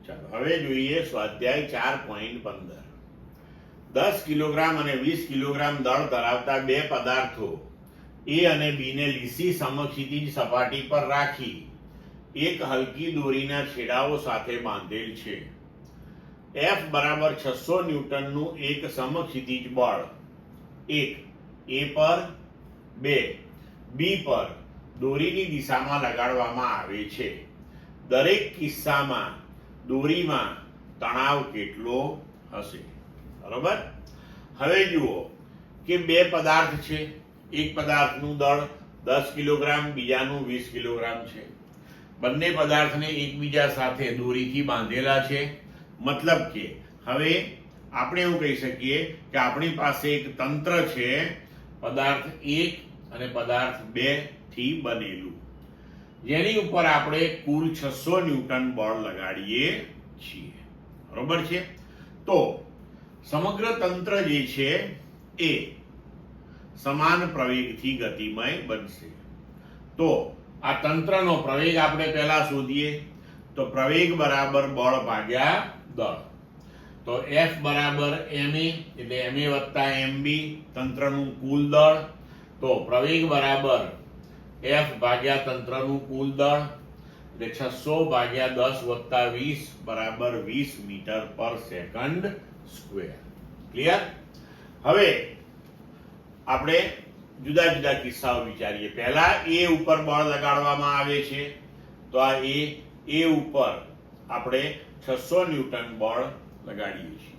ચાલો હવે જોઈએ સ્વાધ્યાય 4.15. 10 કિલોગ્રામ અને 20 કિલોગ્રામ દળ ધરાવતા બે પદાર્થો એ અને બી ને લીસી સમક્ષિતિજ સપાટી પર રાખી એક હલકી દોરીના છેડાઓ સાથે બાંધેલ છે. F બરાબર 600 ન્યૂટનનું એક સમક્ષિતિજ બળ એક એ પર 2 બી પર દોરીની દિશામાં લગાડવામાં આવે છે. દરેક કિસ્સામાં દોરીમાં તણાવ કેટલો હશે? બરોબર. હવે જુઓ કે બે પદાર્થ છે. એક પદાર્થનું દળ 10 કિલોગ્રામ, બીજાનું 20 કિલોગ્રામ છે. બંને પદાર્થને એકબીજા સાથે દોરીથી બાંધેલા છે. મતલબ કે હવે આપણે એવું કહી શકીએ કે આપણી પાસે એક તંત્ર છે પદાર્થ 1 અને પદાર્થ 2 થી બનેલું, જેની ઉપર આપણે કુલ 600 ન્યૂટન બળ લગાડીએ છીએ. બરોબર છે. તો સમગ્ર તંત્ર જે છે એ સમાન પ્રવેગથી ગતિમય બનશે. તો આ તંત્રનો પ્રવેગ આપણે પહેલા શોધીએ. તો પ્રવેગ બરાબર બળ ભાગ્યા દળ. તો F બરાબર ma એટલે ma વત્તા mb તંત્રનું કુલ દળ. તો પ્રવેગ બરાબર F ભાગ્યા તંત્રનું કુલ દળ એટલે 600 ભાગ્યા 10 વત્તા 20 બરાબર 20 મીટર પર સેકન્ડ સ્ક્વેર. ક્લિયર? હવે આપણે જુદા જુદા કિસ્સાઓ વિચારીએ. પહેલા એ ઉપર બળ લગાડવામાં આવે છે. તો આ એ ઉપર આપણે 600 ન્યૂટન બળ લગાડીએ છીએ.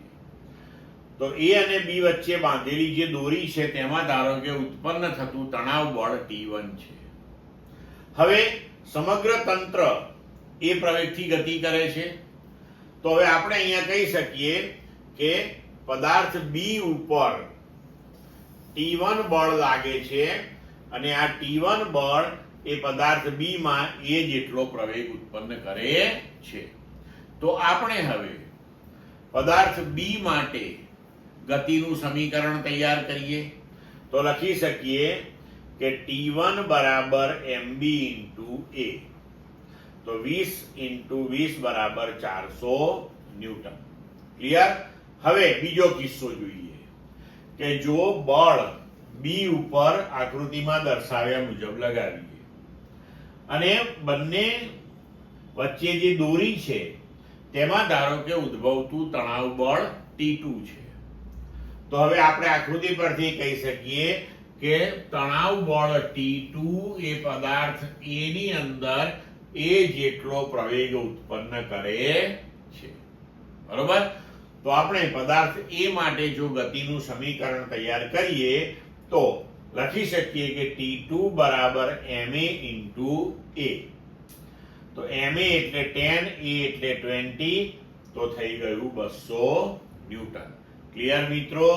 તો એ અને બી વચ્ચે બાંધેલી જે દોરી છે તેમાં ધારો કે ઉત્પન્ન થતું તણાવ બળ T1 છે. હવે સમગ્ર તંત્ર એ પ્રવેગથી ગતિ કરે છે. તો હવે આપણે અહીંયા કહી શકીએ કે પદાર્થ બી ઉપર T1 બળ લાગે છે અને આ T1 બળ એ પદાર્થ બી માં એ જેટલો પ્રવેગ ઉત્પન્ન કરે છે. તો આપણે હવે પદાર્થ બી માટે ગતિનું સમીકરણ તૈયાર કરીએ. તો લખી શકીએ કે T1 બરાબર mb ઇન્ટુ a. તો 20 ઇન્ટુ 20 બરાબર 400 ન્યૂટન. ક્લિયર? હવે બીજો કિસ્સો જોઈએ કે જો બળ બી ઉપર આકૃતિમાં દર્શાવ્યા મુજબ લગાવીએ અને બંને વચ્ચે જે દોરી છે તેમાં ધારો કે ઉદ્ભવતું તણાવ બળ T2 છે. તો હવે આપણે આકૃતિ પરથી કહી શકીએ કે તણાવ બળ T2 એ પદાર્થ A ની અંદર એ જેટલો પ્રવેગ ઉત્પન્ન કરે છે. બરોબર? તો આપણે પદાર્થ A માટે જો ગતિનું સમીકરણ તૈયાર કરીએ તો લખી શકીએ કે T2 બરાબર ma ઇન્ટુ A. તો ma એટલે 10, A એટલે 20, તો થઈ ગયું 200 ન્યૂટન. ક્લિયર મિત્રો?